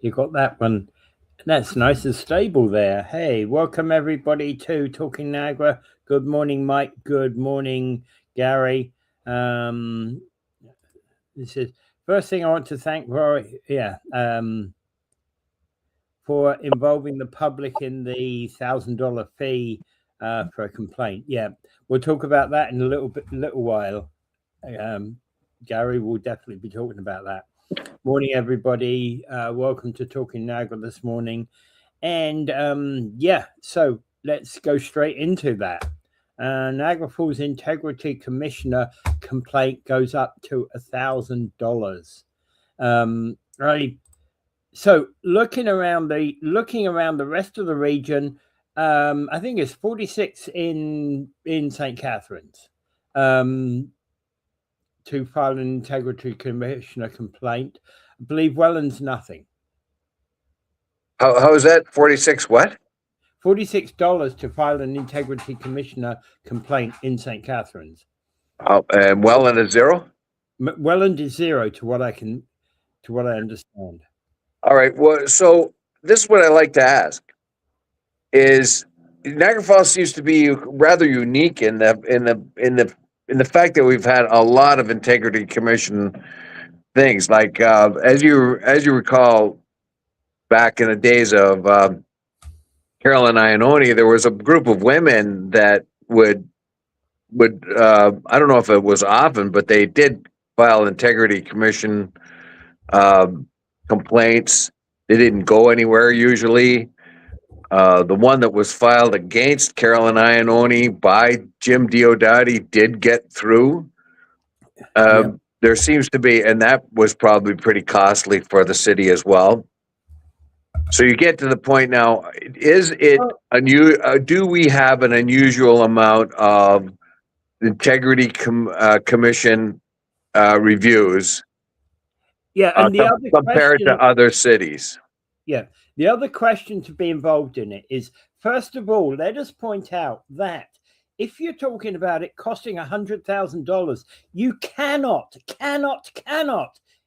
You got that one. That's nice and stable there. Hey, welcome everybody to Talking Niagara. Good morning, Mike. Good morning, Gary. This is first thing I want to thank Rory. Yeah, for involving the public in the $1,000 fee for a complaint. Yeah, we'll talk about that in a little while. Gary will definitely be talking about that. Morning, everybody. Welcome to Talking Niagara this morning. And yeah, so let's go straight into that. Niagara Falls Integrity Commissioner complaint goes up to $1,000. Right. So looking around the rest of the region, I think it's 46 in St. Catharines. To file an integrity commissioner complaint. I believe Welland's nothing. How is that? 46 what? $46 to file an integrity commissioner complaint in St. Catharines. And Welland is zero? Welland is zero to what I understand. All right. Well, so this is what I like to ask is Niagara Falls seems to be rather unique in the fact that we've had a lot of integrity commission things. Like as you recall, back in the days of Carolyn Iannone, there was a group of women that would I don't know if it was often, but they did file integrity commission complaints. They didn't go anywhere usually. The one that was filed against Carolyn Iannone by Jim Diodati did get through. There seems to be, and that was probably pretty costly for the city as well. So you get to the point now, is it do we have an unusual amount of integrity commission reviews? Yeah, and the other compared to other cities. Yeah, the other question to be involved in it is, first of all, let us point out that if you're talking about it costing $100,000, you cannot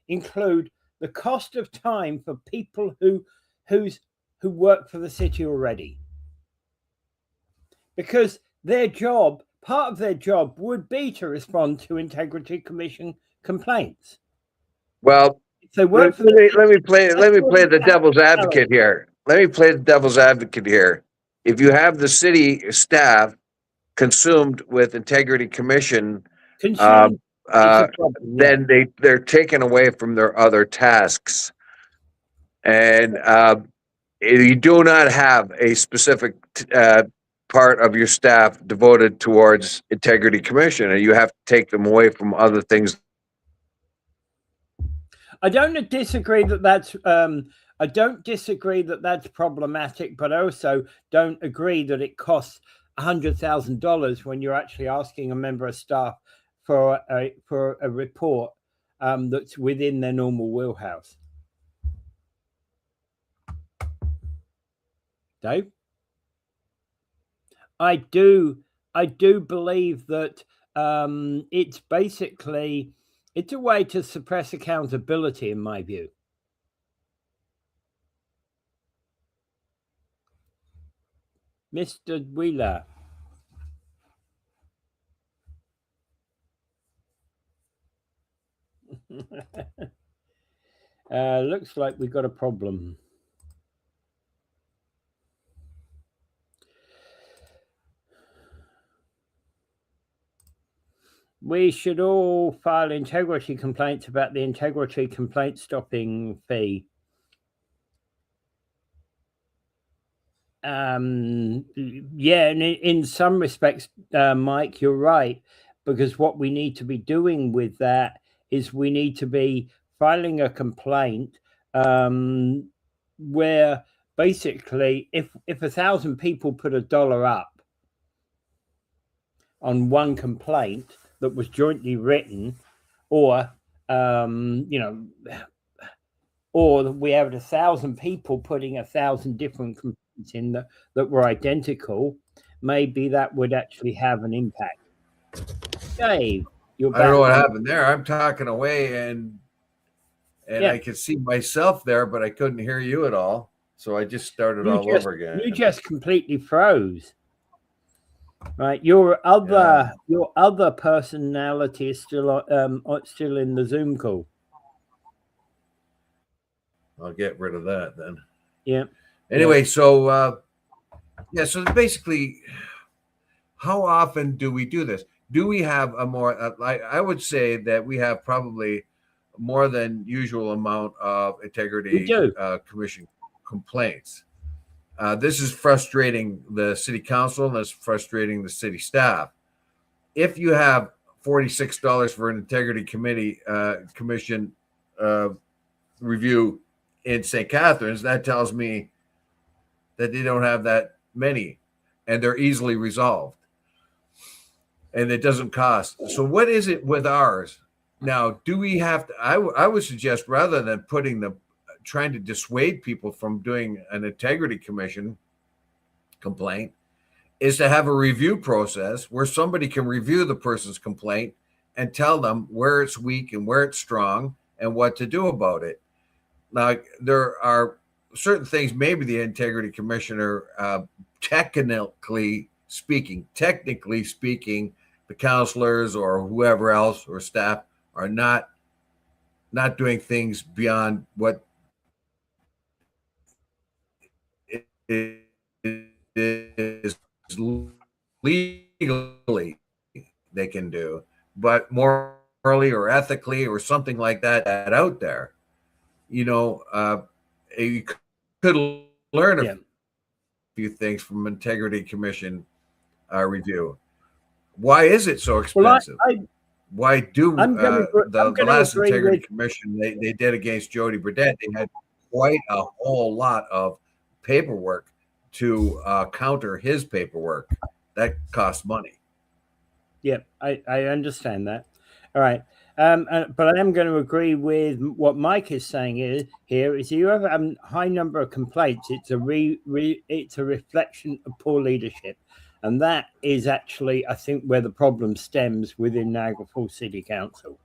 include the cost of time for people who work for the city already, because part of their job would be to respond to integrity commission complaints. Well, let me play the devil's advocate here. If you have the city staff consumed with integrity commission, then they're taken away from their other tasks, and you do not have a specific part of your staff devoted towards integrity commission, and you have to take them away from other things. I don't disagree that that's problematic, but I also don't agree that it costs $100,000 when you're actually asking a member of staff for a report that's within their normal wheelhouse. Dave? I do believe that it's a way to suppress accountability, in my view. Mr. Wheeler. Looks like we've got a problem. We should all file integrity complaints about the integrity complaint stopping fee. Yeah, and in some respects, Mike, you're right, because what we need to be doing with that is we need to be filing a complaint where basically if 1,000 people put $1 up on one complaint that was jointly written, or or we have 1,000 people putting 1,000 different complaints in that were identical, maybe that would actually have an impact. Dave, I don't know what happened there. I'm talking away, and and I could see myself there, but I couldn't hear you at all. So I just started over again. You just completely froze. Right, your other personality is still in the Zoom call. I'll get rid of that then. Yeah. Anyway, so so basically, how often do we do this? Do we have a more? I would say that we have probably more than usual amount of integrity commission complaints. This is frustrating the city council, and it's frustrating the city staff. If you have $46 for an integrity commission review in St. Catharines, that tells me that they don't have that many, and they're easily resolved, and it doesn't cost. So what is it with ours? Now, do we have to? I would suggest, rather than trying to dissuade people from doing an integrity commission complaint, is to have a review process where somebody can review the person's complaint and tell them where it's weak and where it's strong and what to do about it. Now, there are certain things maybe the integrity commissioner, technically speaking, the counselors or whoever else or staff are not doing things beyond what is legally they can do, but morally or ethically or something like that out there. You could learn a few things from integrity commission review. Why is it so expensive? Why do the last integrity commission they did against Jody Burdett? They had quite a whole lot of paperwork to counter his paperwork. That costs money. Yeah, I understand that. All right. But I am going to agree with what Mike is saying here is you have a high number of complaints. It's a reflection of poor leadership. And that is actually, I think, where the problem stems within Niagara Falls City Council.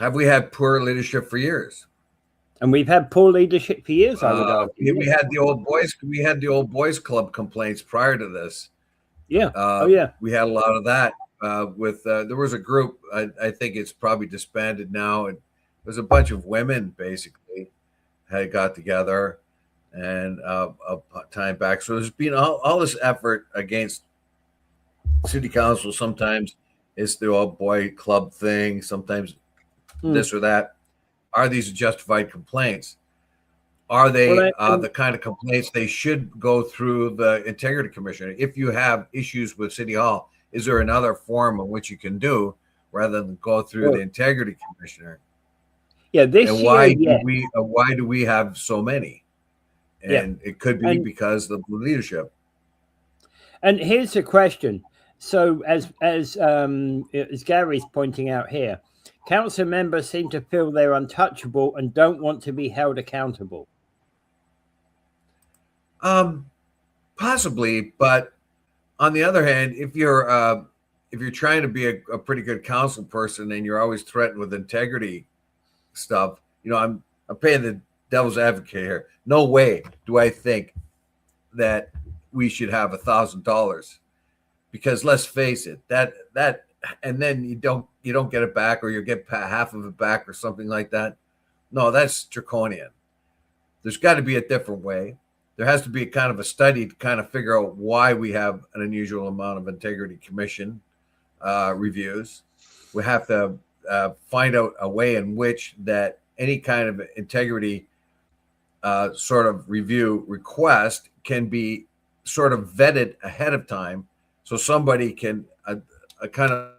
Have we had poor leadership for years? And we've had poor leadership for years, I would argue. We had the old boys club complaints prior to this. Yeah. We had a lot of that. There was a group, I think it's probably disbanded now. It was a bunch of women basically had got together and a time back. So there's been all this effort against city council. Sometimes it's the old boy club thing, sometimes this or that. Are these justified complaints? Are they the kind of complaints they should go through the integrity commissioner? If you have issues with City Hall, is there another form in which you can do rather than go through the integrity commissioner? Yeah, why do we have so many? And it could be because of the leadership. And here's the question. So as Gary's pointing out here, council members seem to feel they're untouchable and don't want to be held accountable. Possibly, but on the other hand, if you're trying to be a pretty good council person and you're always threatened with integrity stuff, I'm paying the devil's advocate here. No way do I think that we should have $1,000, because let's face it, that and then you don't get it back, or you get half of it back or something like that. No, that's draconian. There's got to be a different way. There has to be a kind of a study to kind of figure out why we have an unusual amount of integrity commission reviews. We have to find out a way in which that any kind of integrity sort of review request can be sort of vetted ahead of time, so somebody can kind of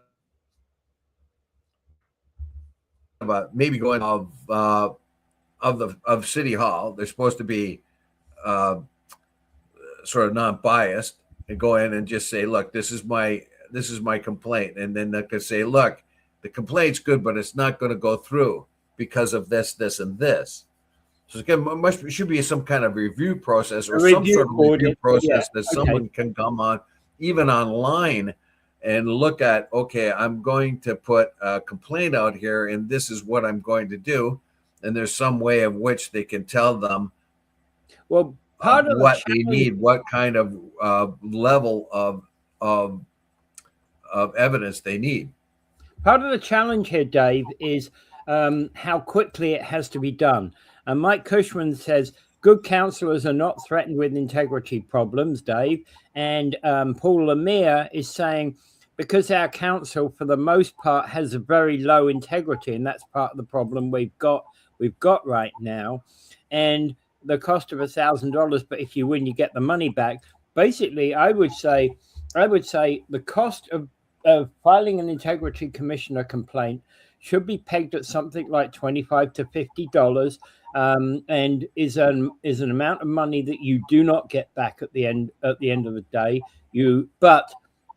maybe going of City Hall. They're supposed to be sort of non-biased and go in and just say, look, this is my complaint, and then they could say, look, the complaint's good, but it's not going to go through because of this, and this. So it should be some kind of review process or some sort of review process that someone can come on, even online, and look at, okay, I'm going to put a complaint out here, and this is what I'm going to do. And there's some way of which they can tell them Well, part of the what they challenge, need, what kind of level of evidence they need. part of the challenge here, Dave, is how quickly it has to be done. And Mike Cushman says, good councillors are not threatened with integrity problems, Dave. And Paul Lemire is saying, because our council, for the most part, has a very low integrity, and that's part of the problem we've got right now. And the cost of $1,000, but if you win, you get the money back. Basically, I would say the cost of filing an integrity commissioner complaint should be pegged at something like $25 to $50, and is an amount of money that you do not get back at the end of the day. But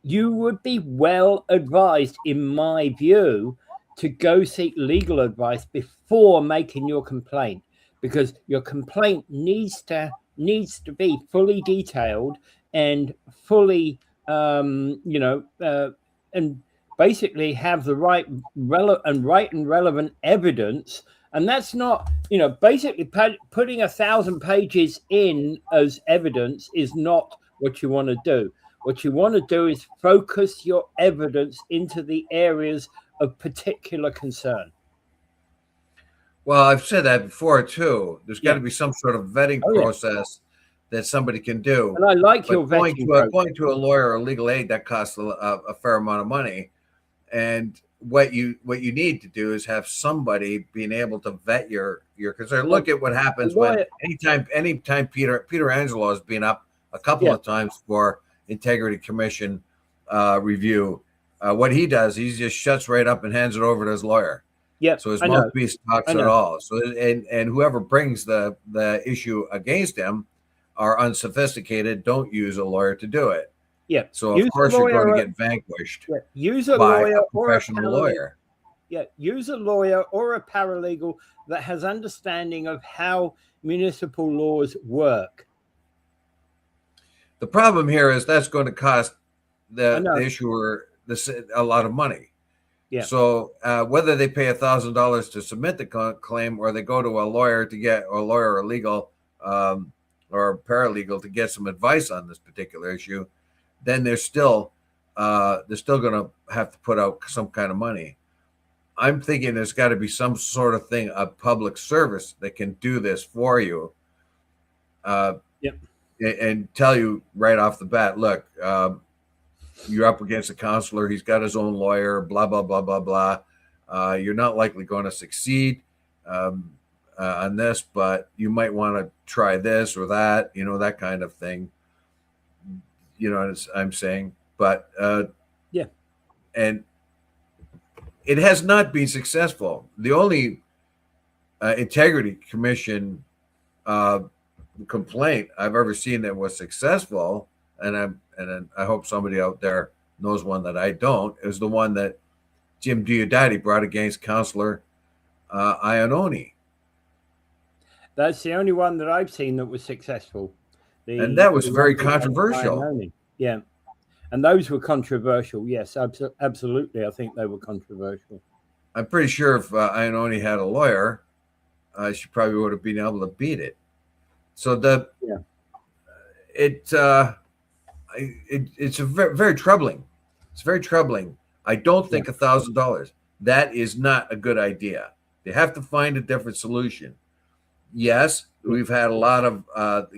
you would be well advised, in my view, to go seek legal advice before making your complaint, because your complaint needs to be fully detailed and fully and basically have the right and relevant evidence. And that's not, basically putting 1,000 pages in as evidence is not what you want to do. What you want to do is focus your evidence into the areas of particular concern. Well, I've said that before too. There's got to be some sort of vetting process that somebody can do. And I like your vetting process. Going to a lawyer or legal aid, that costs a fair amount of money. And what you need to do is have somebody being able to vet your concern. Look at what happens when anytime Peter Angelo has been up a couple of times for integrity commission review. What he does, he just shuts right up and hands it over to his lawyer. Yeah. So his mouthpiece talks at all. So and whoever brings the issue against him are unsophisticated, don't use a lawyer to do it. Yeah. So of course you're going to get vanquished use a by lawyer a professional lawyer. Yeah, use a lawyer or a paralegal that has understanding of how municipal laws work. The problem here is that's going to cost the issuer a lot of money. Yeah. So whether they pay $1,000 to submit the claim, or they go to a lawyer to get a lawyer or legal or paralegal to get some advice on this particular issue, then they're still going to have to put out some kind of money. I'm thinking there's got to be some sort of thing, a public service that can do this for you. And tell you right off the bat, look, you're up against a counselor. He's got his own lawyer, blah, blah, blah, blah, blah. You're not likely going to succeed on this, but you might want to try this or that, that kind of thing. As I'm saying, but and it has not been successful. The only integrity commission complaint I've ever seen that was successful, and I hope somebody out there knows one that I don't, is the one that Jim Diodati brought against Councillor Iannone. That's the only one that I've seen that was successful. And that was very controversial. Yeah. And those were controversial. Yes, absolutely. I think they were controversial. I'm pretty sure if Iannone had a lawyer, she probably would have been able to beat it. So it's very, very troubling. It's very troubling. I don't think $1,000. That is not a good idea. They have to find a different solution. Yes, we've had a lot of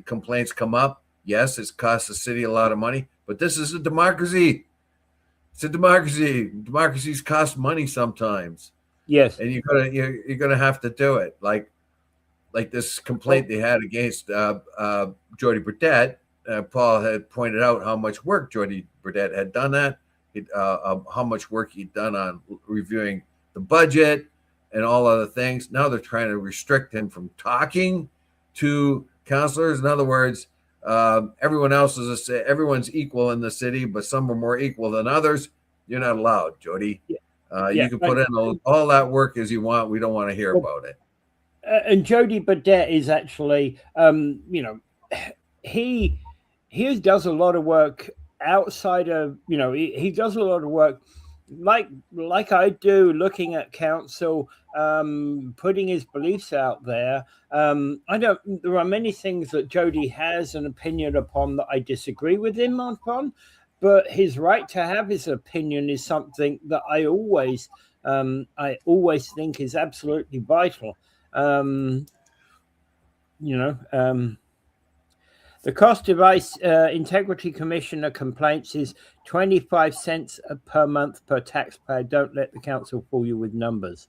complaints come up. Yes, it's cost the city a lot of money, but this is a democracy. It's a democracy. Democracies cost money sometimes. Yes, and you're gonna have to do it. Like this complaint they had against Jody Burdett. Paul had pointed out how much work Jody Burdett had done how much work he'd done on reviewing the budget and all other things. Now they're trying to restrict him from talking to councilors. In other words, everyone's equal in the city, but some are more equal than others. You're not allowed, Jody. You can put in all that work as you want. We don't want to hear about it. And Jody Burdett is actually, he does a lot of work outside of, he does a lot of work like I do, looking at council, putting his beliefs out there. There are many things that Jody has an opinion upon that I disagree with him upon, but his right to have his opinion is something that I always think is absolutely vital. The cost of ICE Integrity Commissioner complaints is 25 cents per month per taxpayer. Don't let the council fool you with numbers.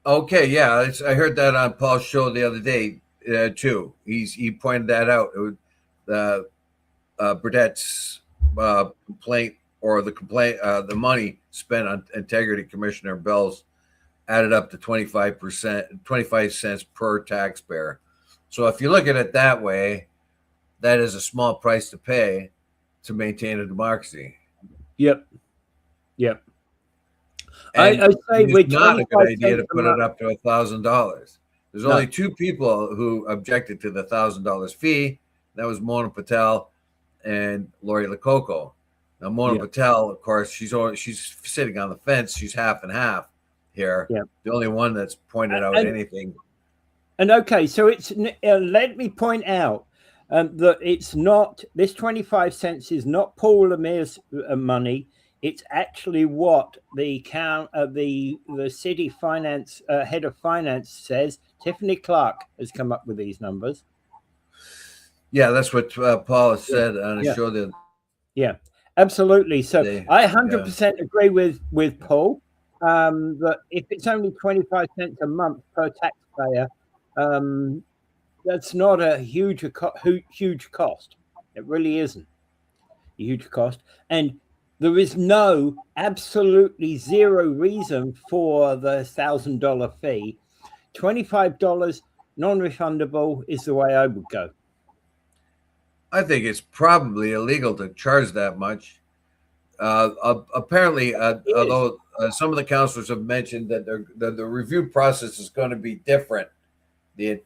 Okay, yeah, I heard that on Paul's show the other day too. He pointed that out. It was, Burdett's complaint, or the money spent on Integrity Commissioner bills added up to 25 cents per taxpayer. So if you look at it that way, that is a small price to pay to maintain a democracy. Yep. I say it's not a good idea to put it up to $1,000. There's only two people who objected to the $1,000 fee. That was Mona Patel and Lori Lococo. Now Mona Patel, of course, she's sitting on the fence. She's half and half here. Yeah. The only one that's pointed out anything. And okay, so it's let me point out that it's not, this 25 cents is not Paul Lemir's money. It's actually what the city finance head of finance says. Tiffany Clark has come up with these numbers. Yeah, that's what Paul has said on his show. Yeah, absolutely. So I 100% agree with Paul that if it's only 25 cents a month per taxpayer, that's not a huge cost. It really isn't a huge cost. And there is absolutely zero reason for the $1,000 fee. $25 non-refundable is the way I would go. I think it's probably illegal to charge that much. Apparently, although some of the councilors have mentioned that the review process is going to be different, the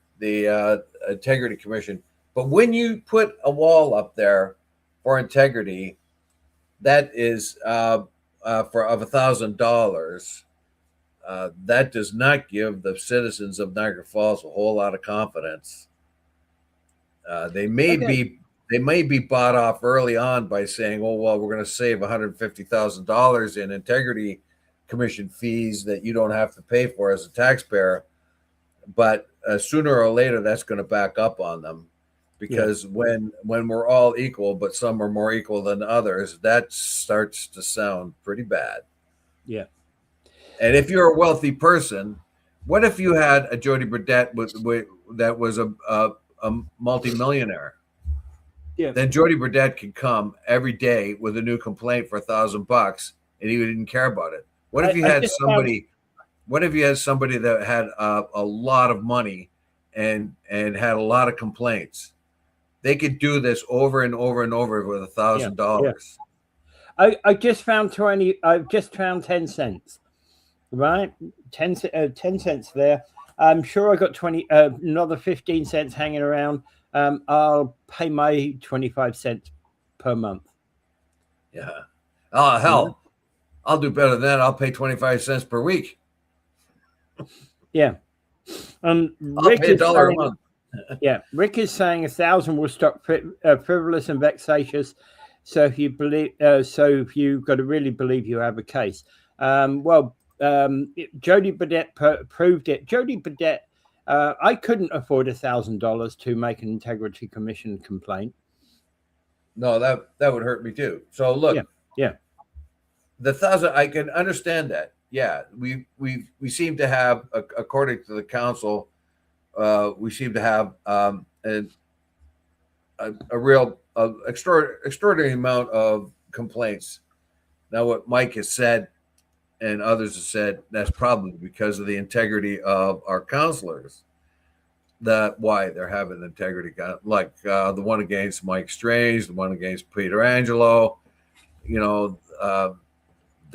Integrity Commission. But when you put a wall up there for integrity, that is of $1,000. That does not give the citizens of Niagara Falls a whole lot of confidence. They may be bought off early on by saying, "Oh well, we're going to save $150,000 in Integrity Commission fees that you don't have to pay for as a taxpayer," but sooner or later that's going to back up on them, because when we're all equal, but some are more equal than others, that starts to sound pretty bad. Yeah. And if you're a wealthy person, what if you had a Jody Burdett that was a multimillionaire? Yeah. Then Jody Burdett could come every day with a new complaint for $1,000, and he didn't care about it. What if you had somebody? What if you had somebody that had a lot of money and had a lot of complaints? They could do this over and over and over with $1,000. I just found 20. I've just found 10 cents. Right, 10 cents there. I'm sure I got 20, another 15 cents hanging around. I'll pay my 25 cents per month. Yeah. Oh hell, I'll do better than that. I'll pay 25 cents per week. Yeah. I'll pay $1 a month. Yeah, Rick is saying 1,000 will stop frivolous and vexatious. So if you believe, if you've got to really believe you have a case. Jody Burdett proved it. Jody Burdett, I couldn't afford $1,000 to make an Integrity Commission complaint. No, that would hurt me too. So look, yeah. The 1,000, I can understand that. Yeah, we seem to have, according to the council, we seem to have a real extraordinary amount of complaints. Now, what Mike has said and others have said, that's probably because of the integrity of our counselors. That why they're having integrity, like the one against Mike Strange, the one against Peter Angelo, they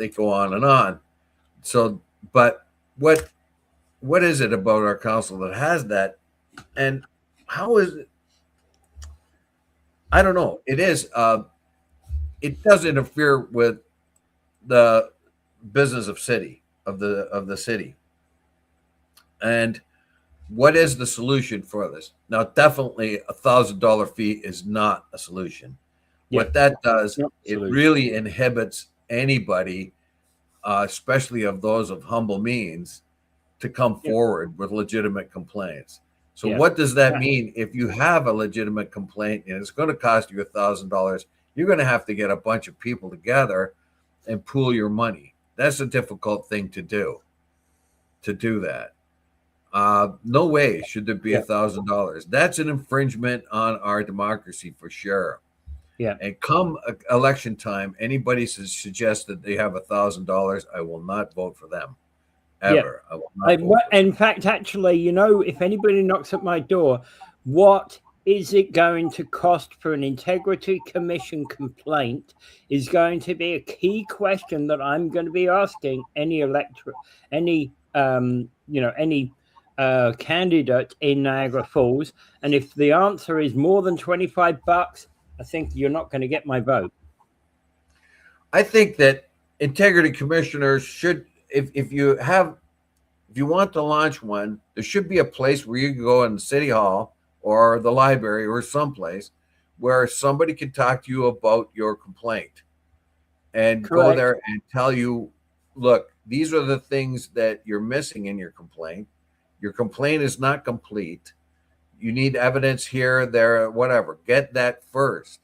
go on and on. So, but what is it about our council that has that, and how is it? I don't know. It is. It does interfere with the business of the city. And what is the solution for this? Now, definitely $1,000 fee is not a solution. Yeah, What that does, not it solution. really inhibits anybody, especially of those of humble means, to come Yeah. forward with legitimate complaints. So, Yeah. what does that mean? If you have a legitimate complaint and it's going to cost you $1,000, you're going to have to get a bunch of people together and pool your money. That's a difficult thing to do. To do that, no way should there be Yeah. $1,000. That's an infringement on our democracy for sure. Yeah. And come election time, anybody suggests that they have $1,000, I will not vote for them. Ever. I will not vote for In fact, actually, you know, if anybody knocks at my door, what is it going to cost for an integrity commission complaint is going to be a key question that I'm going to be asking any electorate, any any candidate in Niagara Falls. And if the answer is more than $25, I think you're not going to get my vote. I think that integrity commissioners should, if you want to launch one, there should be a place where you can go in the city hall or the library or someplace where somebody can talk to you about your complaint and Correct. go there and tell you, look, these are the things that you're missing in your complaint. Your complaint is not complete. You need evidence here, there, whatever. Get that first,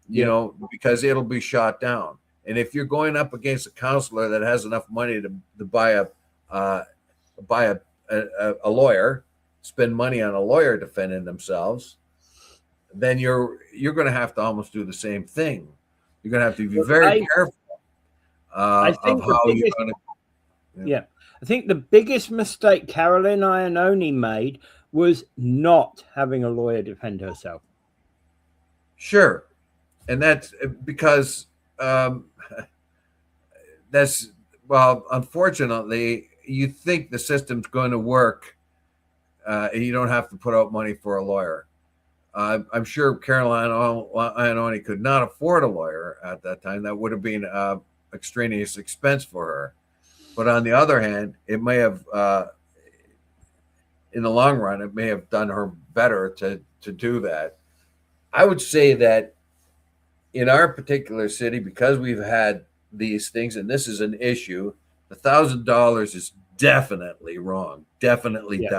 you know, because it'll be shot down. And if you're going up against a counselor that has enough money to buy a lawyer, spend money on a lawyer defending themselves, then you're going to have to almost do the same thing. You're going to have to be very careful I think of how you're going to. Yeah. I think the biggest mistake Carolyn Iannone made was not having a lawyer defend herself. Sure. And that's because that's, well, unfortunately, you think the system's going to work and you don't have to put out money for a lawyer. I'm sure Caroline Iannone could not afford a lawyer at that time. That would have been extraneous expense for her. But on the other hand, it may have, in the long run, it may have done her better to do that. I would say that in our particular city, because we've had these things, and this is an issue, $1,000 is definitely wrong. Definitely.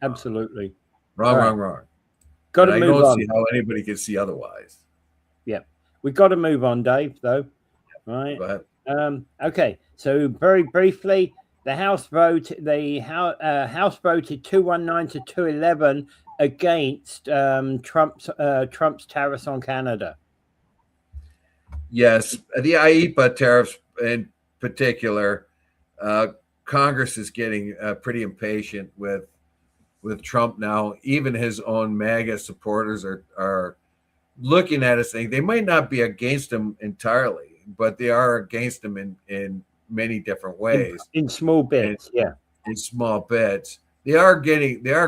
Absolutely. Wrong. Got to move on. I don't see how anybody can see otherwise. Yeah. We've got to move on, Dave, though. Right. Go ahead. Okay. So very briefly, the House voted 219 to 211 against Trump's tariffs on Canada. Yes, the IEEPA tariffs in particular, Congress is getting pretty impatient with Trump now. Even his own MAGA supporters are looking at it saying they might not be against him entirely, but they are against him in many different ways. In small bits, in small bits. They are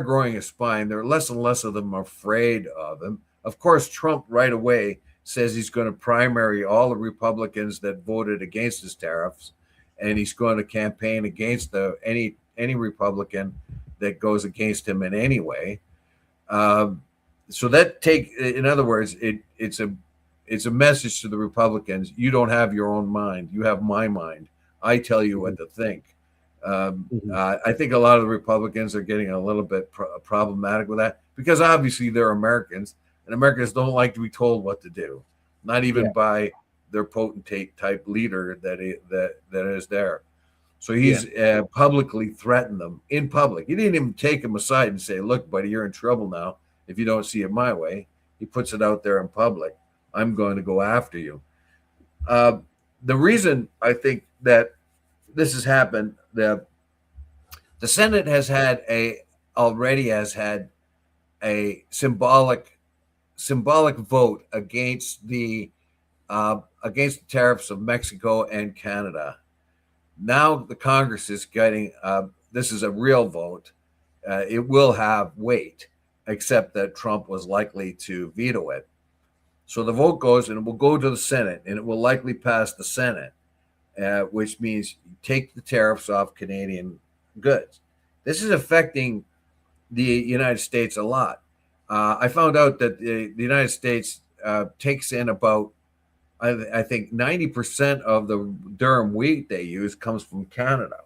growing a spine. There are less and less of them afraid of him. Of course, Trump right away says he's going to primary all the Republicans that voted against his tariffs, and he's going to campaign against any Republican that goes against him in any way. So in other words, it's a message to the Republicans. You don't have your own mind. You have my mind. I tell you what to think. I think a lot of the Republicans are getting a little bit problematic with that because obviously they're Americans, and Americans don't like to be told what to do, not even by their potentate type leader that is there. So he's publicly threatened them in public. He didn't even take them aside and say, "Look, buddy, you're in trouble now if you don't see it my way." He puts it out there in public. I'm going to go after you. The reason I think that this has happened, the Senate already has had a symbolic vote against the tariffs of Mexico and Canada. Now the Congress is getting this is a real vote. It will have weight, except that Trump was likely to veto it. So the vote goes, and it will go to the Senate, and it will likely pass the Senate, which means take the tariffs off Canadian goods. This is affecting the United States a lot. I found out that the United States takes in about, I think, 90% of the durum wheat they use comes from Canada,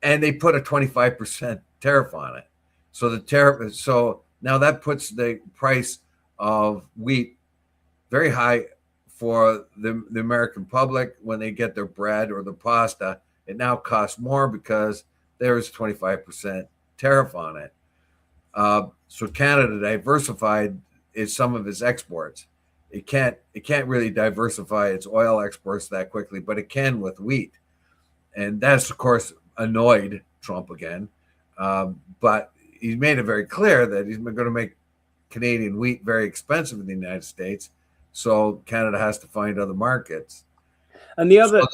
and they put a 25% tariff on it. So the tariff, so now that puts the price of wheat very high for the American public when they get their bread or their pasta. It now costs more because there's 25% tariff on it. So Canada diversified some of its exports. It can't really diversify its oil exports that quickly, but it can with wheat, and that's of course annoyed Trump again. But he's made it very clear that he's going to make Canadian wheat very expensive in the United States, so Canada has to find other markets. And the other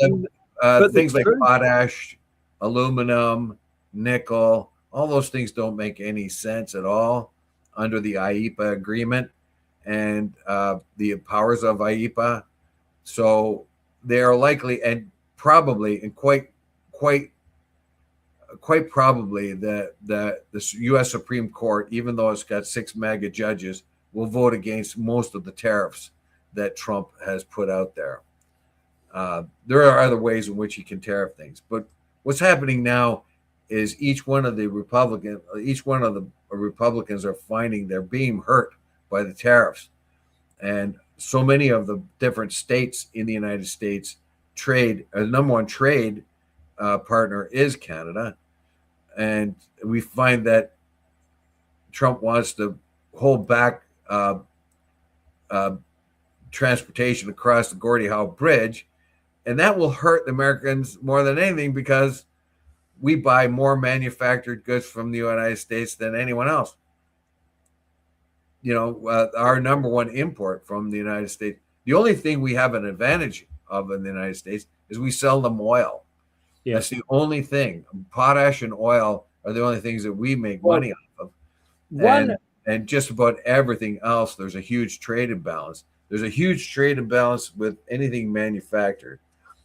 things like potash, aluminum, nickel, all those things don't make any sense at all under the IEEPA agreement and the powers of IEEPA. So they are likely and probably and quite probably that the U.S. Supreme Court, even though it's got 6 MAGA judges, will vote against most of the tariffs that Trump has put out there. There are other ways in which he can tariff things, but what's happening now is each one of the Republicans are finding they're being hurt by the tariffs, and so many of the different states in the United States trade. The number one trade partner is Canada, and we find that Trump wants to hold back transportation across the Gordie Howe Bridge, and that will hurt the Americans more than anything because we buy more manufactured goods from the United States than anyone else. You know, our number one import from the United States, the only thing we have an advantage of in the United States is we sell them oil. Yeah. That's the only thing. Potash and oil are the only things that we make money off of. And just about everything else, there's a huge trade imbalance. There's a huge trade imbalance with anything manufactured.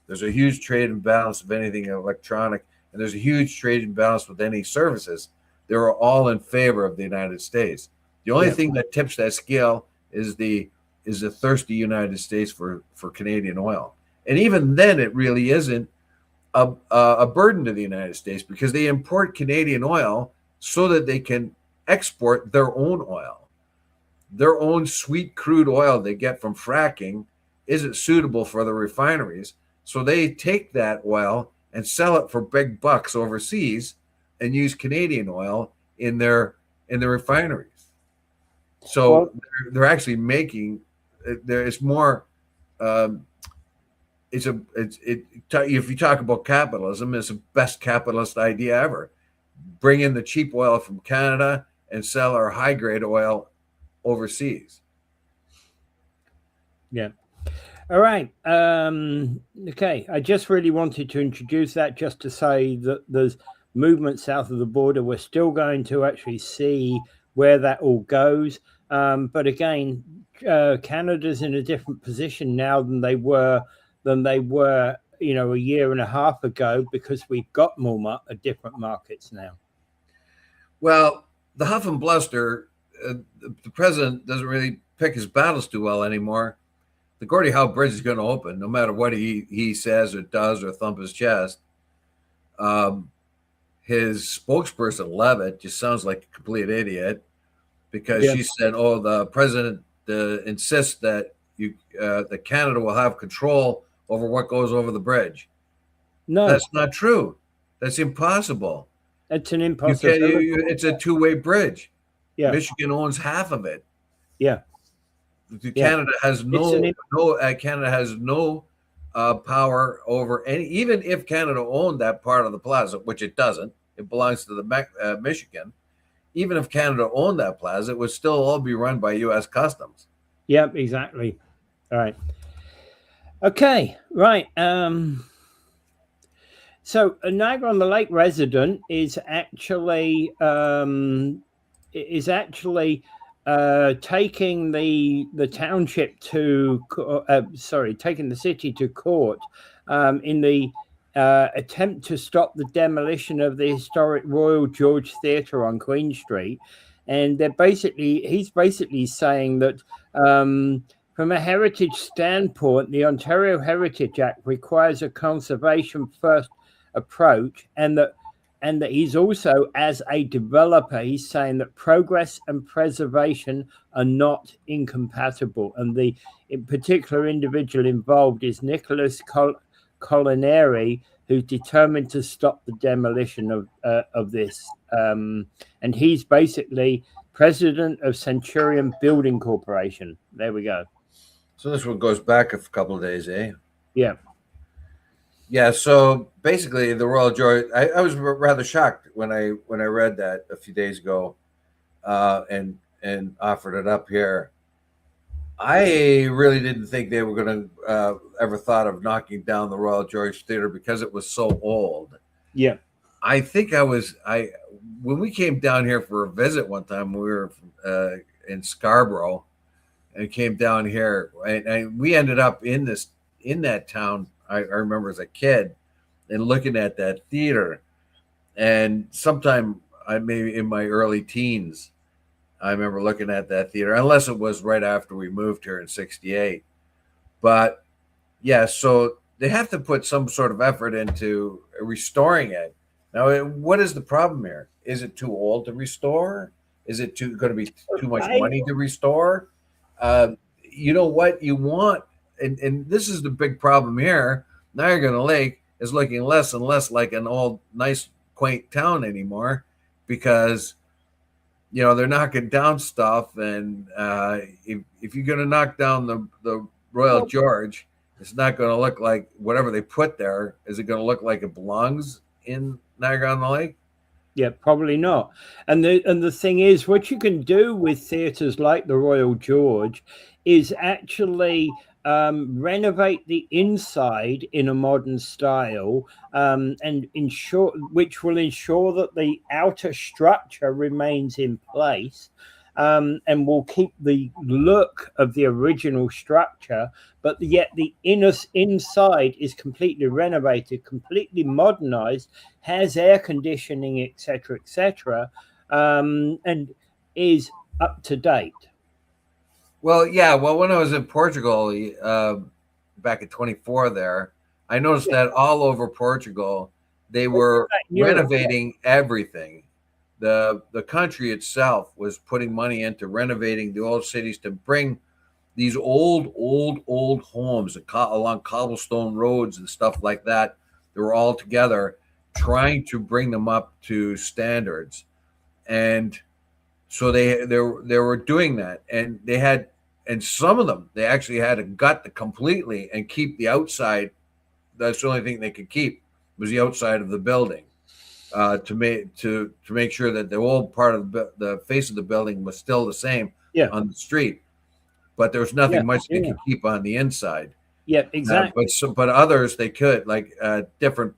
There's a huge trade imbalance of anything electronic. And there's a huge trade imbalance with any services. They're all in favor of the United States. The only thing that tips that scale is the thirsty United States for Canadian oil. And even then, it really isn't a burden to the United States because they import Canadian oil so that they can export their own oil. Their own sweet crude oil they get from fracking isn't suitable for the refineries. So they take that oil and sell it for big bucks overseas and use Canadian oil in their refineries. So they're actually making it's more if you talk about capitalism, it's the best capitalist idea ever. Bring in the cheap oil from Canada and sell our high grade oil overseas. Yeah. All right. Okay. I just really wanted to introduce that just to say that there's movement south of the border. We're still going to actually see where that all goes. But again, Canada's in a different position now than they were, you know, a year and a half ago because we've got more different markets now. Well, the huff and bluster, the president doesn't really pick his battles too well anymore. The Gordie Howe Bridge is going to open no matter what he says or does or thump his chest. His spokesperson, Levitt, just sounds like a complete idiot because she said, oh, the president insists that that Canada will have control over what goes over the bridge. No, that's not true. That's impossible. It's an impossibility. It's a two-way bridge. Yeah. Michigan owns half of it. Yeah. Canada has Canada has no power over any. Even if Canada owned that part of the plaza, which it doesn't, it belongs to the Michigan. Even if Canada owned that plaza, it would still all be run by U.S. Customs. Yep, exactly. All right. Okay. Right. So a Niagara-on-the-Lake resident is actually taking the township to taking the city to court in the attempt to stop the demolition of the historic Royal George Theatre on Queen Street. And he's basically saying that from a heritage standpoint, the Ontario Heritage Act requires a conservation first approach, and that he's also, as a developer, he's saying that progress and preservation are not incompatible. And the particular individual involved is Nicholas Colinari, who's determined to stop the demolition of this. And he's basically president of Centurion Building Corporation. There we go. So this one goes back a couple of days, eh? Yeah. Yeah. So basically, the Royal George. I was rather shocked when I read that a few days ago, and offered it up here. I really didn't think they were going to ever thought of knocking down the Royal George Theatre because it was so old. Yeah. I think when we came down here for a visit one time, we were in Scarborough, and came down here, and we ended up in that town. I remember as a kid and looking at that theater, and sometime maybe in my early teens, I remember looking at that theater, unless it was right after we moved here in '68. But yeah, so they have to put some sort of effort into restoring it. Now, what is the problem here? Is it too old to restore? Is it going to be too much money to restore? You know what you want, and this is the big problem here. Niagara-on-the-Lake is looking less and less like an old, nice, quaint town anymore, because they're knocking down stuff, and if you're going to knock down the Royal George, it's not going to look like whatever they put there. Is it going to look like it belongs in Niagara-on-the-Lake? Yeah, probably not. And the thing is, what you can do with theatres like the Royal George is actually renovate the inside in a modern style, and which will ensure that the outer structure remains in place, and will keep the look of the original structure, but yet the inside is completely renovated, completely modernized, has air conditioning, etc., and is up to date. Well, yeah. Well, when I was in Portugal back in 24 there, I noticed that all over Portugal, they were renovating everything. The country itself was putting money into renovating the old cities to bring these old homes along cobblestone roads and stuff like that. They were all together trying to bring them up to standards. And so they were doing that, and some of them, they actually had to gut completely and keep the outside. That's the only thing they could keep, was the outside of the building, to make sure that the old part of the face of the building was still the same on the street, but there was nothing much they could keep on the inside. Yeah, exactly. But others they could, like different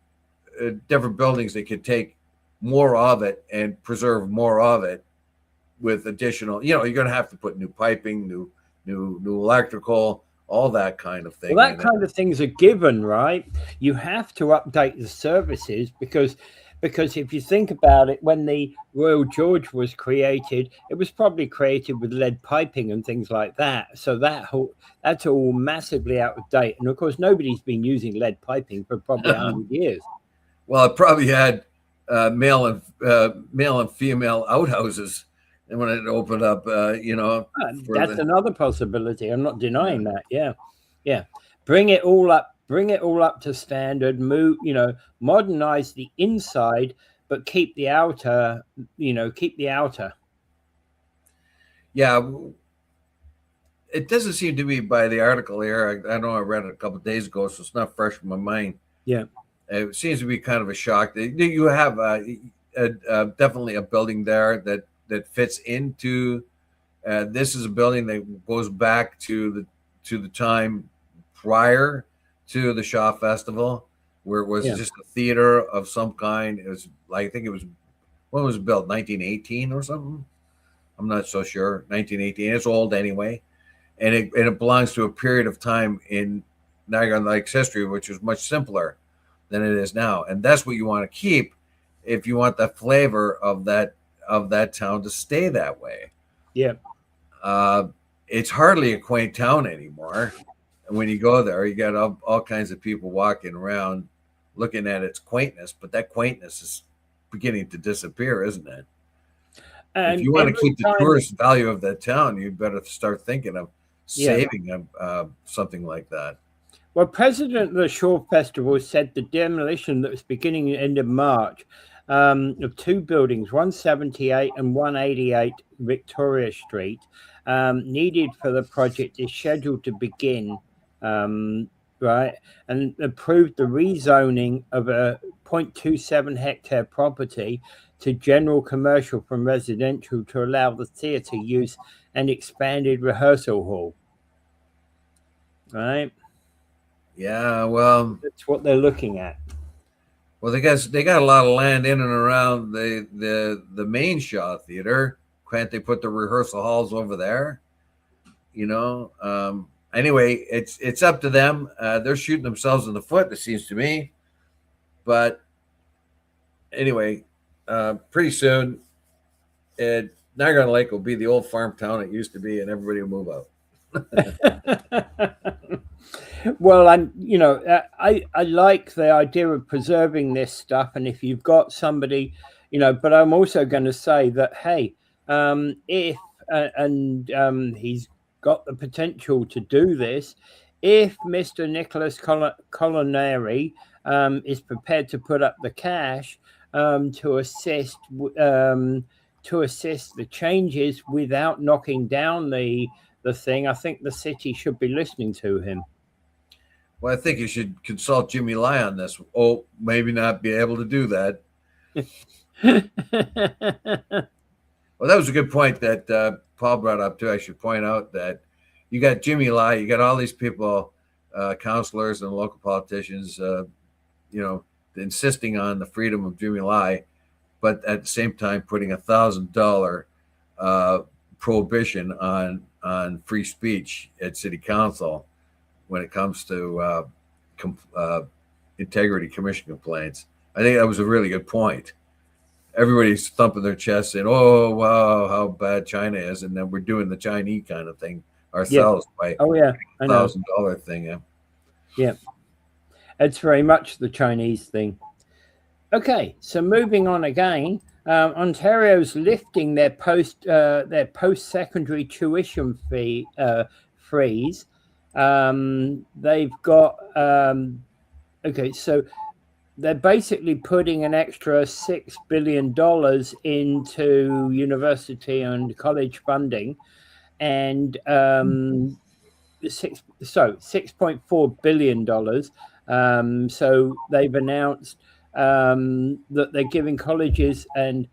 buildings, they could take more of it and preserve more of it with additional. You're going to have to put new piping, new electrical, all that kind of thing. Well, that kind of thing's a given, right? You have to update the services because if you think about it, when the Royal George was created, it was probably created with lead piping and things like that. So that's all massively out of date. And of course, nobody's been using lead piping for probably 100 years. Well, it probably had male and female outhouses. And when it opened up, that's another possibility. I'm not denying that. Yeah. Bring it all up to standard. Modernize the inside, but keep the outer. Yeah, it doesn't seem to be by the article here. I know I read it a couple of days ago, so it's not fresh in my mind. Yeah, it seems to be kind of a shock. You have definitely a building there that fits into. This is a building that goes back to the time prior to the Shaw Festival, where it was just a theater of some kind. It was, I think it was, when was it built? 1918 or something. I'm not so sure. 1918. It's old anyway, and it belongs to a period of time in Niagara Lakes history which was much simpler than it is now, and that's what you want to keep if you want the flavor of that town to stay that way. Yeah. It's hardly a quaint town anymore. And when you go there, you got all kinds of people walking around looking at its quaintness, but that quaintness is beginning to disappear, isn't it? And if you want to keep the time, tourist value of that town, you better start thinking of saving something like that. Well, President of the Shore Festival said the demolition that was beginning at the end of March of two buildings, 178 and 188 Victoria Street, needed for the project is scheduled to begin, right? And approved the rezoning of a 0.27 hectare property to general commercial from residential to allow the theatre use an expanded rehearsal hall. Right? Yeah, well, That's what they're looking at. Well, they got a lot of land in and around the main Shaw Theater. Can't they put the rehearsal halls over there? Anyway, it's up to them. They're shooting themselves in the foot, it seems to me. But anyway, pretty soon, Niagara on Lake will be the old farm town it used to be, and everybody will move out. Well, I like the idea of preserving this stuff, and if you've got somebody, but I'm also going to say that, hey, if he's got the potential to do this, if Mr. Nicholas Culinary is prepared to put up the cash to assist the changes without knocking down the thing, I think the city should be listening to him. Well, I think you should consult Jimmy Lai on this. Oh, maybe not be able to do that. Well, that was a good point that Paul brought up too. I should point out that you got Jimmy Lai, you got all these people, councilors and local politicians, insisting on the freedom of Jimmy Lai, but at the same time putting $1,000 prohibition on free speech at city council when it comes to integrity commission complaints. I think that was a really good point. Everybody's thumping their chest saying, "Oh, wow, how bad China is," and then we're doing the Chinese kind of thing ourselves by $1,000 thing. Yeah, it's very much the Chinese thing. Okay, so moving on again, Ontario's lifting their post-secondary tuition fee freeze. They've got so they're basically putting an extra $6 billion into university and college funding, and $6.4 billion. So they've announced that they're giving colleges and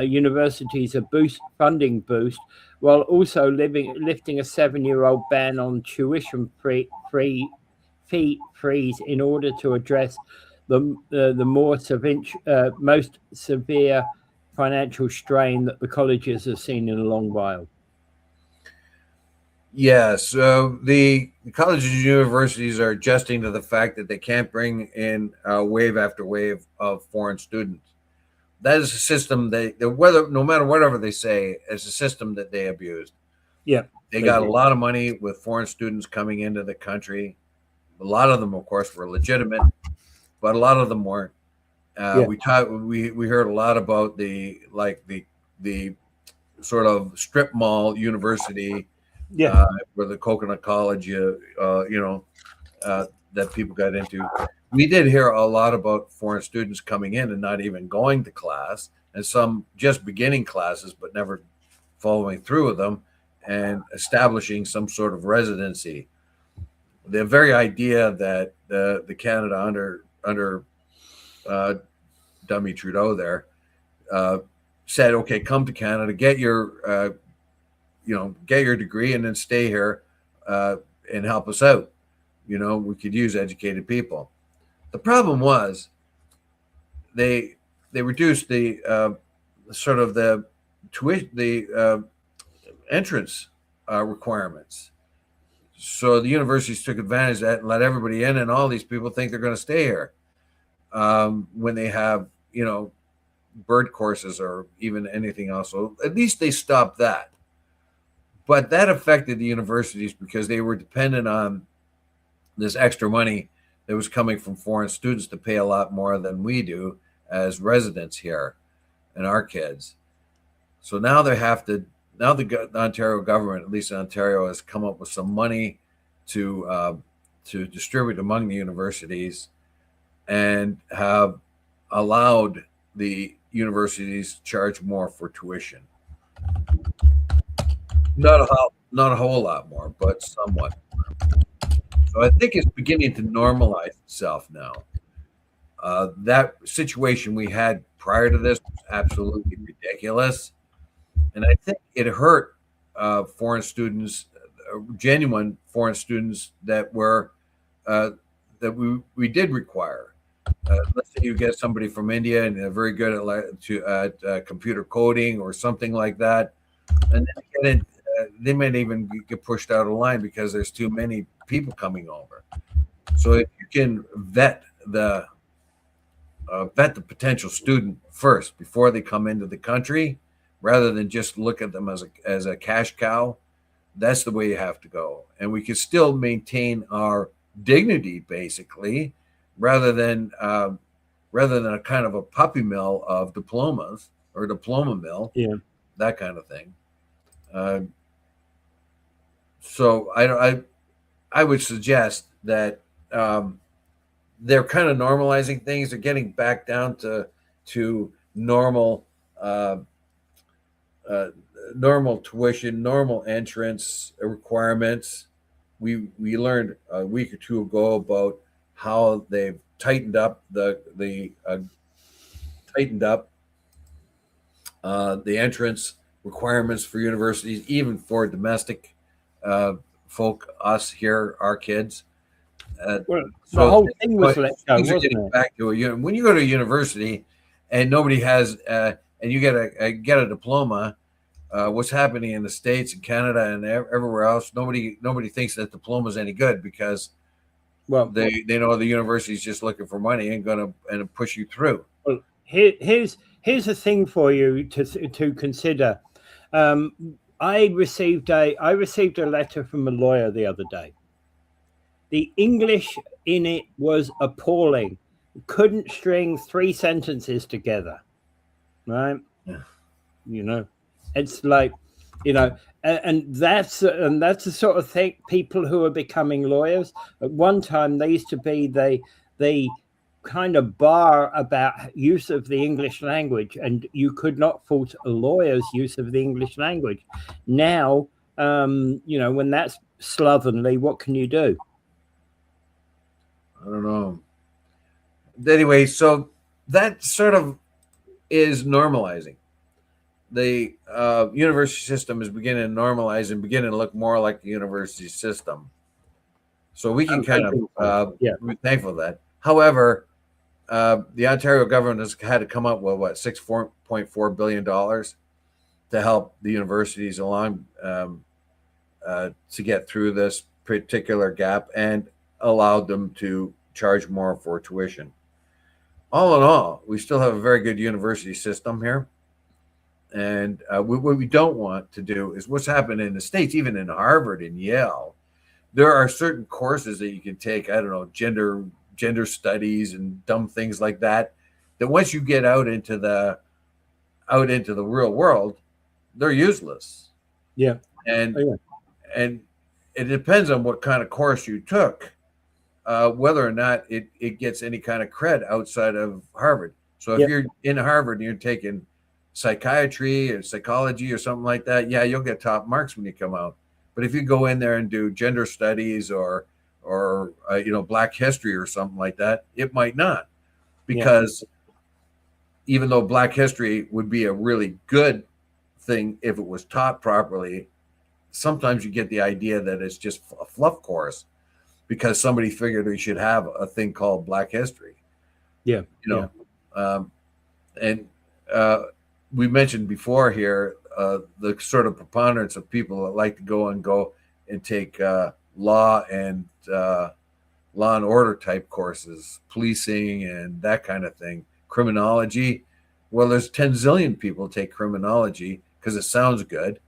universities a funding boost, while also lifting a 7-year-old ban on tuition fee freeze in order to address the most severe financial strain that the colleges have seen in a long while. Yeah, so the colleges and universities are adjusting to the fact that they can't bring in wave after wave of foreign students. That is a system no matter whatever they say, it's a system that they abused. Yeah, they got a lot of money with foreign students coming into the country. A lot of them, of course, were legitimate, but a lot of them weren't. We heard a lot about the sort of strip mall university, where the Coconut College, that people got into. We did hear a lot about foreign students coming in and not even going to class, and some just beginning classes but never following through with them and establishing some sort of residency. The very idea that the Canada under dummy Trudeau there said, okay, come to Canada, get your degree, and then stay here and help us out. We could use educated people. The problem was they reduced the sort of the entrance requirements. So the universities took advantage of that and let everybody in, and all these people think they're going to stay here when they have, bird courses or even anything else. So at least they stopped that. But that affected the universities because they were dependent on this extra money that was coming from foreign students to pay a lot more than we do as residents here and our kids. So now the Ontario government, at least in Ontario, has come up with some money to distribute among the universities and have allowed the universities to charge more for tuition. Not a whole lot more, but somewhat. So I think it's beginning to normalize itself now. That situation we had prior to this was absolutely ridiculous. And I think it hurt foreign students, genuine foreign students that were that we did require. Let's say you get somebody from India and they're very good at computer coding or something like that, and then they might even get pushed out of line because there's too many people coming over. So if you can vet the potential student first before they come into the country, rather than just look at them as a cash cow, that's the way you have to go. And we can still maintain our dignity, basically, rather than a kind of a puppy mill of diplomas or diploma mill, that kind of thing. So I would suggest that they're kind of normalizing things. They're getting back down to normal normal tuition, normal entrance requirements. We learned a week or two ago about how they've tightened up the entrance requirements for universities, even for domestic folk, us here, our kids. Well, the whole thing was let go, wasn't it? Back to when you go to a university and nobody has, and you get a diploma. What's happening in the States and Canada and everywhere else? Nobody thinks that diploma is any good because they know the university is just looking for money and going to push you through. Well, here's a thing for you to consider. I received a letter from a lawyer the other day. The English in it was appalling. Couldn't string 3 sentences together, right? Yeah. It's like, and that's the sort of thing. People who are becoming lawyers. At one time, they used to be they kind of bar about use of the English language, and you could not fault a lawyer's use of the English language. Now, when that's slovenly, what can you do? I don't know. Anyway, so that sort of is normalizing. The university system is beginning to normalize and beginning to look more like the university system. So we can be thankful for that. However, the Ontario government has had to come up with $6.4 billion to help the universities along to get through this particular gap and allowed them to charge more for tuition. All in all, we still have a very good university system here. And what we don't want to do is what's happened in the States, even in Harvard and Yale. There are certain courses that you can take, I don't know, gender studies and dumb things like that, that once you get out into the real world, they're useless. Yeah. And it depends on what kind of course you took, whether or not it gets any kind of cred outside of Harvard. So if you're in Harvard and you're taking psychiatry or psychology or something like that, you'll get top marks when you come out. But if you go in there and do gender studies or Black history or something like that, it might not, because even though Black history would be a really good thing if it was taught properly, sometimes you get the idea that it's just a fluff course because somebody figured we should have a thing called Black history. we mentioned before here, the sort of preponderance of people that like to go and take law and order type courses, policing and that kind of thing, criminology. Well, there's 10 zillion people take criminology because it sounds good,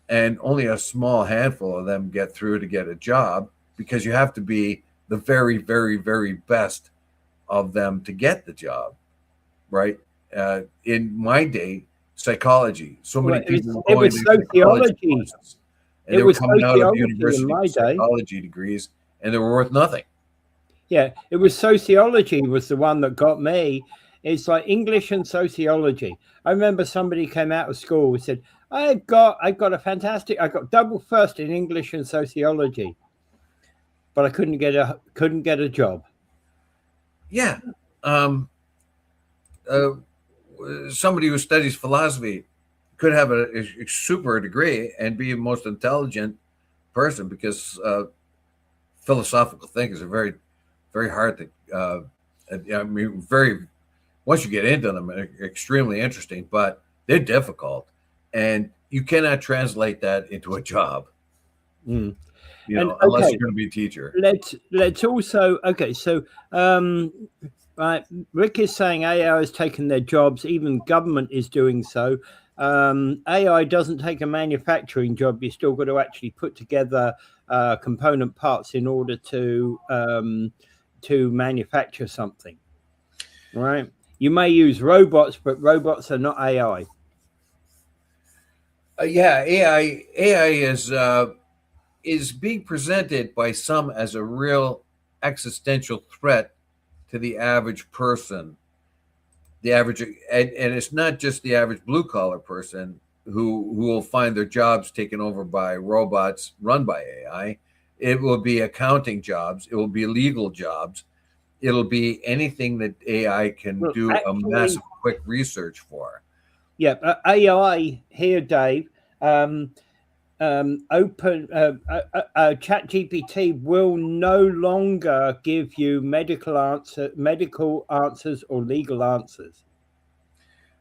and only a small handful of them get through to get a job, because you have to be the very, very, very best of them to get the job, right? In my day, psychology. So many people it were was going to psychology sociology. courses, and It they were was coming out of sociology in university my with day. psychology degrees, and they were worth nothing. Yeah, it was sociology was the one that got me. It's like English and sociology. I remember somebody came out of school and said, I got I got double first in English and sociology, but I couldn't get a job. Yeah. Uh, Somebody who studies philosophy could have a super degree and be the most intelligent person, because philosophical thinkers are very, very hard to. I mean, very. Once you get into them, they're extremely interesting, but they're difficult, and you cannot translate that into a job. Mm. Unless you're going to be a teacher. Let's also so right, Rick is saying AI has taken their jobs, even government is doing so. AI doesn't take a manufacturing job. You still got to actually put together component parts in order to manufacture something, right? You may use robots, but robots are not AI. Yeah, AI is being presented by some as a real existential threat to the average person. The average, and it's not just the average blue collar person who will find their jobs taken over by robots run by AI. It will be accounting jobs. It will be legal jobs. It'll be anything that AI can do a massive quick research for. Yeah, AI here, Dave. ChatGPT will no longer give you medical answers or legal answers.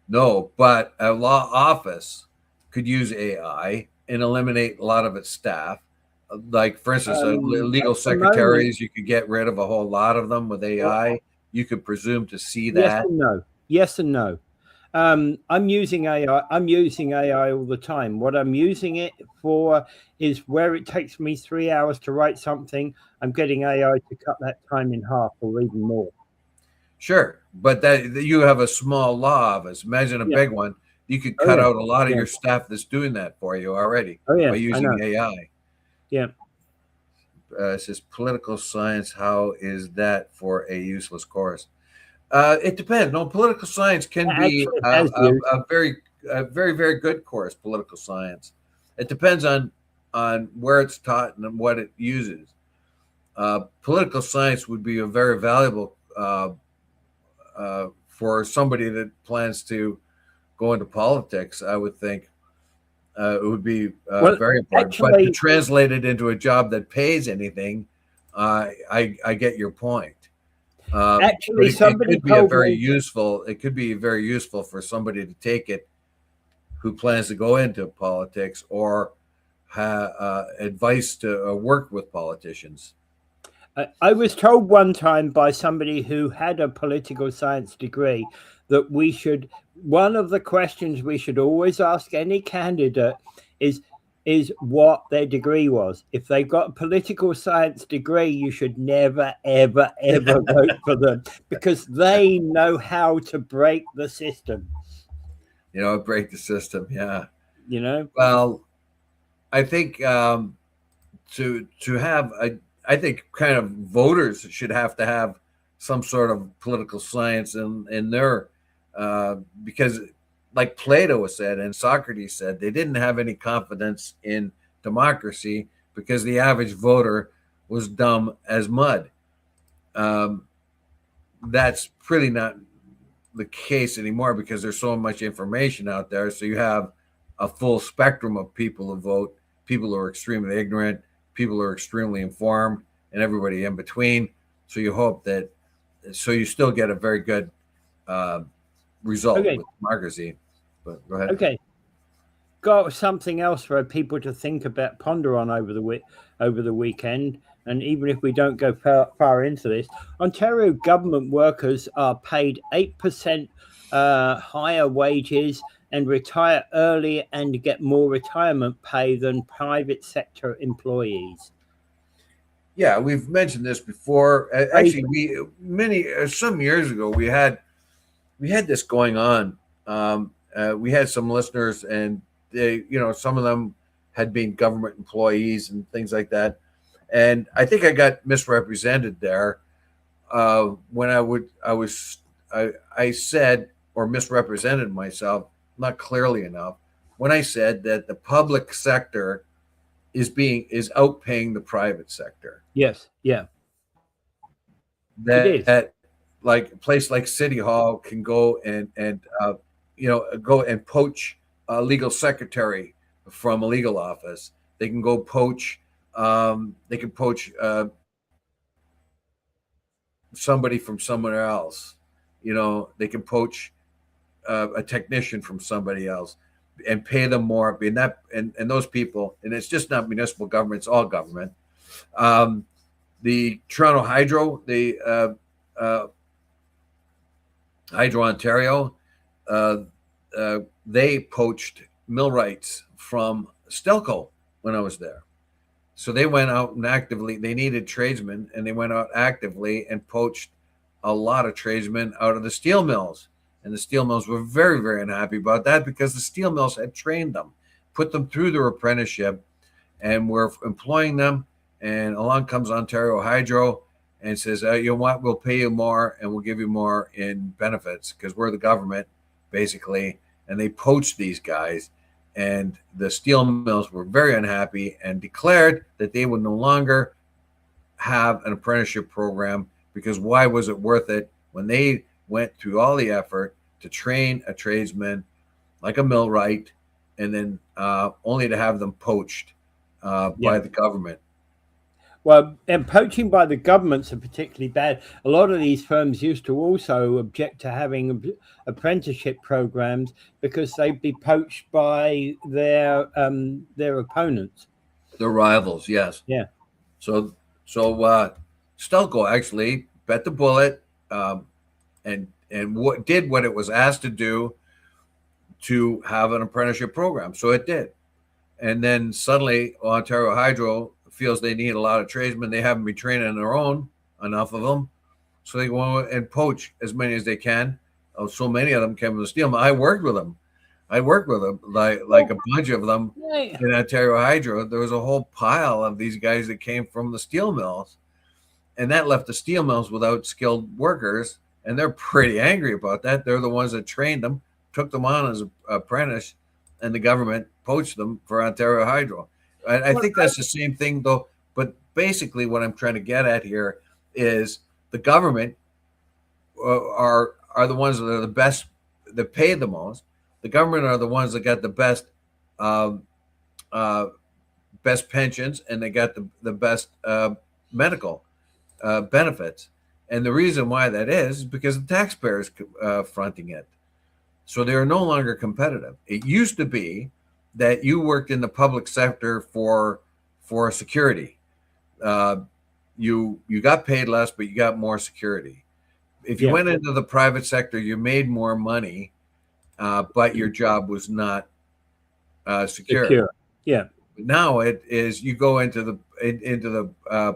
No, but a law office could use AI and eliminate a lot of its staff. Like, for instance, legal secretaries, you could get rid of a whole lot of them with AI. You could presume to see that. Yes and no. I'm using AI. I'm using AI all the time. What I'm using it for is where it takes me 3 hours to write something, I'm getting AI to cut that time in half or even more. Sure, but that you have a small law office. Imagine a big one. You could cut out a lot of your staff that's doing that for you already by using AI. Yeah. It says political science. How is that for a useless course? It depends. No, political science can be a very, very good course. Political science. It depends on where it's taught and what it uses. Political science would be a very valuable for somebody that plans to go into politics. I would think it would be very important. But to translate it into a job that pays anything, I get your point. Actually, somebody it could be very useful for somebody to take it who plans to go into politics or advice to work with politicians. I was told one time by somebody who had a political science degree that one of the questions we should always ask any candidate is what their degree was. If they've got a political science degree, you should never, ever, ever vote for them, because they know how to break the system. Break the system. Yeah. Well, I think to have I think kind of voters should have to have some sort of political science in their because, like Plato said and Socrates said, they didn't have any confidence in democracy because the average voter was dumb as mud. That's pretty not the case anymore because there's so much information out there. So you have a full spectrum of people who vote, people who are extremely ignorant, people who are extremely informed, and everybody in between. So you hope you still get a very good result with democracy. But go ahead. Okay. Got something else for people to think about, ponder on over the weekend. And even if we don't go far into this, Ontario government workers are paid 8% higher wages and retire early and get more retirement pay than private sector employees. Yeah, we've mentioned this before. Actually, some years ago we had this going on. We had some listeners, and they, some of them had been government employees and things like that. And I think I got misrepresented there when I said, or misrepresented myself not clearly enough, when I said that the public sector is outpaying the private sector. Yes, yeah. That like a place like City Hall can go and go and poach a legal secretary from a legal office. They can go poach. They can poach somebody from somewhere else. They can poach a technician from somebody else and pay them more. And those people, and it's just not municipal government; it's all government. The Toronto Hydro, the Hydro Ontario, they poached millwrights from Stelco when I was there. So they went out and they needed tradesmen, and they went out actively and poached a lot of tradesmen out of the steel mills. And the steel mills were very, very unhappy about that because the steel mills had trained them, put them through their apprenticeship, and were employing them. And along comes Ontario Hydro and says, you know what, we'll pay you more and we'll give you more in benefits because we're the government, basically. And they poached these guys. And the steel mills were very unhappy and declared that they would no longer have an apprenticeship program because why was it worth it when they went through all the effort to train a tradesman like a millwright and then only to have them poached by the government. Well, and poaching by the governments are particularly bad. A lot of these firms used to also object to having apprenticeship programs because they'd be poached by their opponents, their rivals. Yes. Yeah. So Stelco actually bet the bullet and did what it was asked to do to have an apprenticeship program. So it did, and then suddenly Ontario Hydro feels they need a lot of tradesmen. They haven't been training on their own, enough of them. So they go and poach as many as they can. So many of them came from the steel mill. I worked with them like a bunch of them in Ontario Hydro. There was a whole pile of these guys that came from the steel mills. And that left the steel mills without skilled workers. And they're pretty angry about that. They're the ones that trained them, took them on as an apprentice, and the government poached them for Ontario Hydro. I think that's the same thing, though. But basically, what I'm trying to get at here is the government are the ones that are the best, that pay the most. The government are the ones that got the best best pensions, and they got the best medical benefits. And the reason why that is because the taxpayers fronting it. So they are no longer competitive. It used to be that you worked in the public sector for security. You got paid less, but you got more security. If you went into the private sector, you made more money, but your job was not secure. Yeah. Now it is you go into the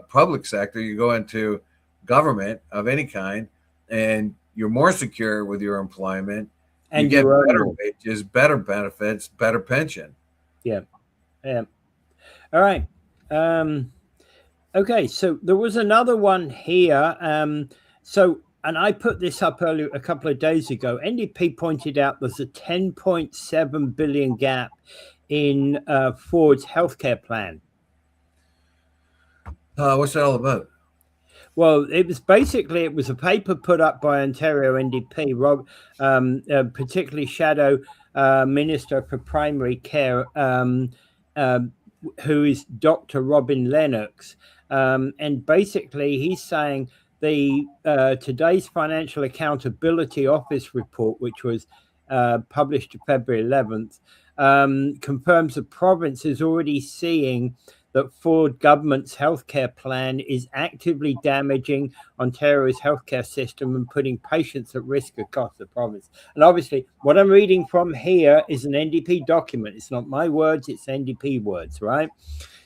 public sector, you go into government of any kind, and you're more secure with your employment. And you get better wages, better benefits, better pension. Yeah. All right. Okay. So there was another one here. And I put this up earlier a couple of days ago. NDP pointed out there's a 10.7 billion gap in Ford's healthcare plan. What's that all about? Well, it was a paper put up by Ontario NDP, particularly Shadow Minister for Primary Care, who is Dr. Robin Lennox. And basically, he's saying today's Financial Accountability Office report, which was published February 11th, confirms the province is already seeing that Ford government's healthcare plan is actively damaging Ontario's healthcare system and putting patients at risk across the province. And obviously, what I'm reading from here is an NDP document. It's not my words, it's NDP words, right?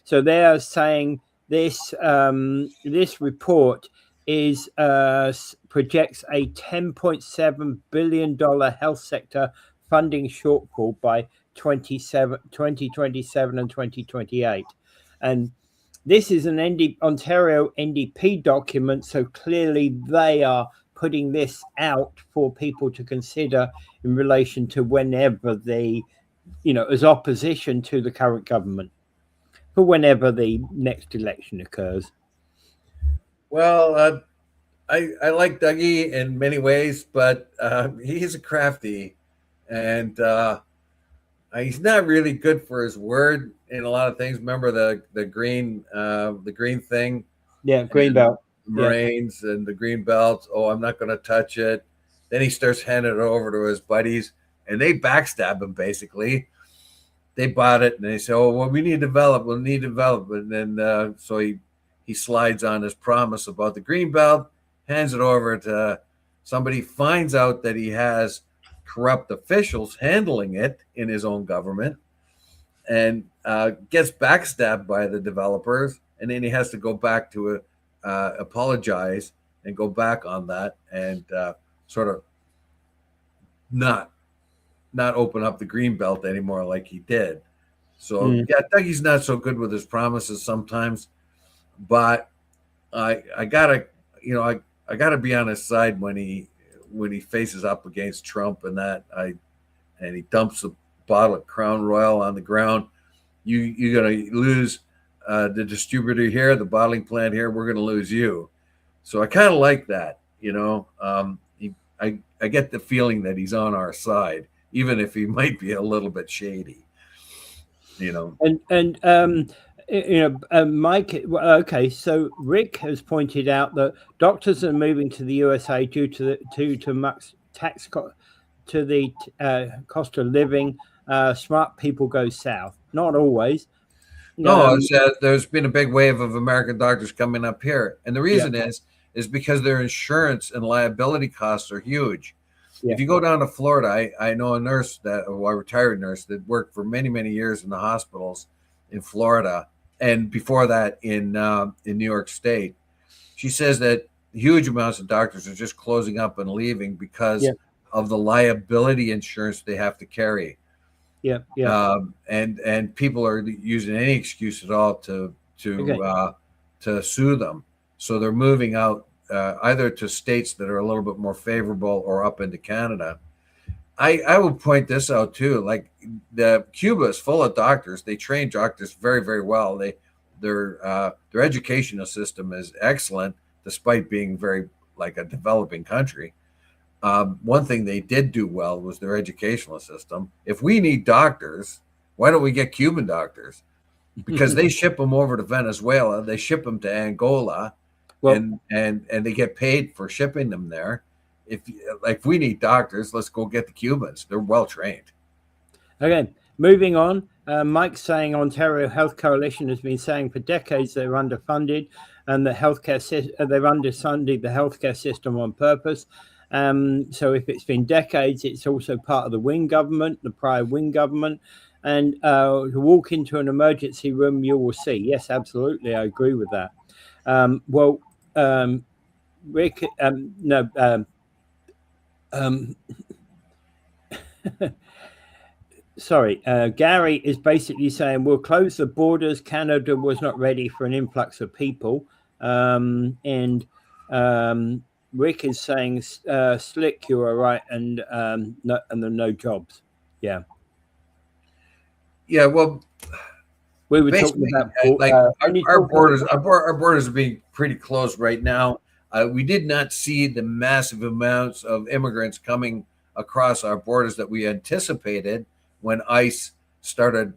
So they are saying this this report is projects a $10.7 billion health sector funding shortfall by 2027 and 2028. And this is an Ontario NDP document, so clearly they are putting this out for people to consider in relation to whenever they, as opposition to the current government, for whenever the next election occurs. Well, I like Dougie in many ways, but he's a crafty, and he's not really good for his word in a lot of things. Remember the green thing? Yeah, green belt. Moraines and the green belt. Oh, I'm not going to touch it. Then he starts handing it over to his buddies, and they backstab him basically. They bought it, and they say, "Oh, well, we need to develop. We'll need development." And then so he slides on his promise about the green belt, hands it over to somebody, finds out that he has corrupt officials handling it in his own government, and gets backstabbed by the developers, and then he has to go back to apologize and go back on that and sort of not open up the green belt anymore like he did. So yeah, Dougie's not so good with his promises sometimes, but I gotta be on his side when he faces up against Trump and he dumps a bottle of Crown Royal on the ground. You're gonna lose the distributor here, the bottling plant here. We're gonna lose you. So I kind of like that, I get the feeling that he's on our side, even if he might be a little bit shady, Mike, okay, so Rick has pointed out that doctors are moving to the USA due to much tax to the cost of living. Smart people go south. Not always. No, there's been a big wave of American doctors coming up here, and the reason is because their insurance and liability costs are huge. Yeah. If you go down to Florida, I know a nurse a retired nurse that worked for many, many years in the hospitals in Florida, and before that in New York State. She says that huge amounts of doctors are just closing up and leaving because of the liability insurance they have to carry. And people are using any excuse at all to sue them. So they're moving out either to states that are a little bit more favorable or up into Canada. I will point this out too. Like Cuba is full of doctors. They train doctors very, very well. Their educational system is excellent, despite being very like a developing country. One thing they did do well was their educational system. If we need doctors, why don't we get Cuban doctors? Because they ship them over to Venezuela, they ship them to Angola, and they get paid for shipping them there. If we need doctors, let's go get the Cubans. They're well trained. Okay, moving on. Mike's saying Ontario Health Coalition has been saying for decades they're underfunded and they've underfunded the healthcare system on purpose. So if it's been decades, it's also part of the Wing government, the prior Wing government. And to walk into an emergency room, you will see. Yes, absolutely. I agree with that. Rick, sorry, Gary is basically saying we'll close the borders. Canada was not ready for an influx of people. Rick is saying, Slick, you are right, and there are no jobs. Yeah. Yeah, well, we were talking about our borders are being pretty closed right now. We did not see the massive amounts of immigrants coming across our borders that we anticipated when ICE started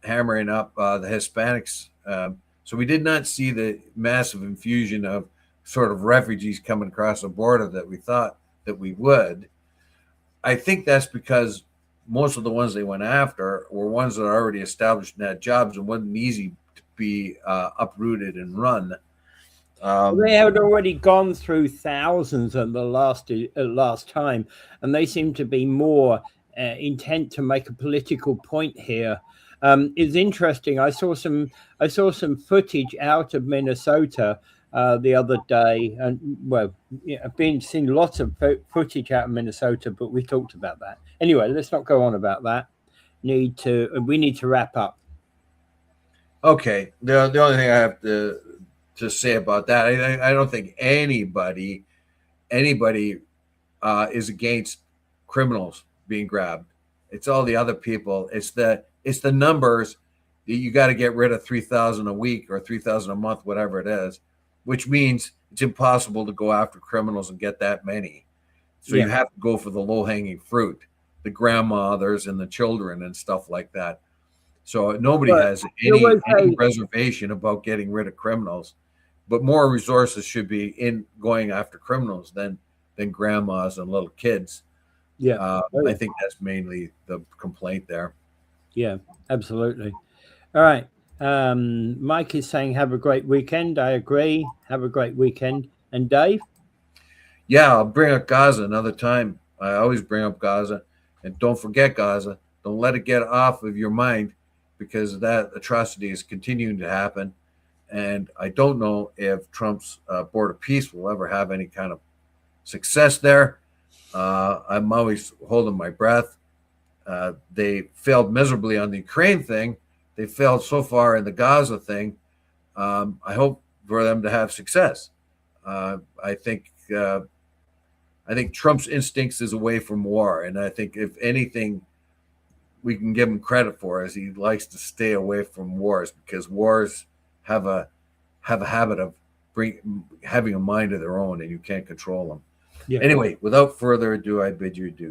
hammering up the Hispanics. So we did not see the massive infusion of sort of refugees coming across the border that we thought that we would. I think that's because most of the ones they went after were ones that are already established and had jobs and wasn't easy to be uprooted and run. They had already gone through thousands at the last time, and they seem to be more intent to make a political point here. It's interesting. I saw some footage out of Minnesota the other day, and well, I've seen lots of footage out of Minnesota, but we talked about that anyway. Let's not go on about that. We need to wrap up. Okay. The only thing I have to say about that, I don't think anybody is against criminals being grabbed. It's all the other people. It's the numbers that you got to get rid of 3,000 a week or 3,000 a month, whatever it is, which means it's impossible to go after criminals and get that many. So you have to go for the low hanging fruit, the grandmothers and the children and stuff like that. So nobody has any reservation about getting rid of criminals, but more resources should be in going after criminals than grandmas and little kids. Yeah, I think that's mainly the complaint there. Yeah, absolutely. All right. Mike is saying, have a great weekend. I agree. Have a great weekend. And Dave? Yeah, I'll bring up Gaza another time. I always bring up Gaza. And don't forget Gaza. Don't let it get off of your mind, because that atrocity is continuing to happen. And I don't know if Trump's Board of Peace will ever have any kind of success there. I'm always holding my breath. They failed miserably on the Ukraine thing. They failed so far in the Gaza thing. I hope for them to have success. I think Trump's instincts is away from war, and I think if anything we can give him credit for is he likes to stay away from wars, because wars have a habit of having a mind of their own, and you can't control them. Yeah. Anyway, without further ado, I bid you adieu.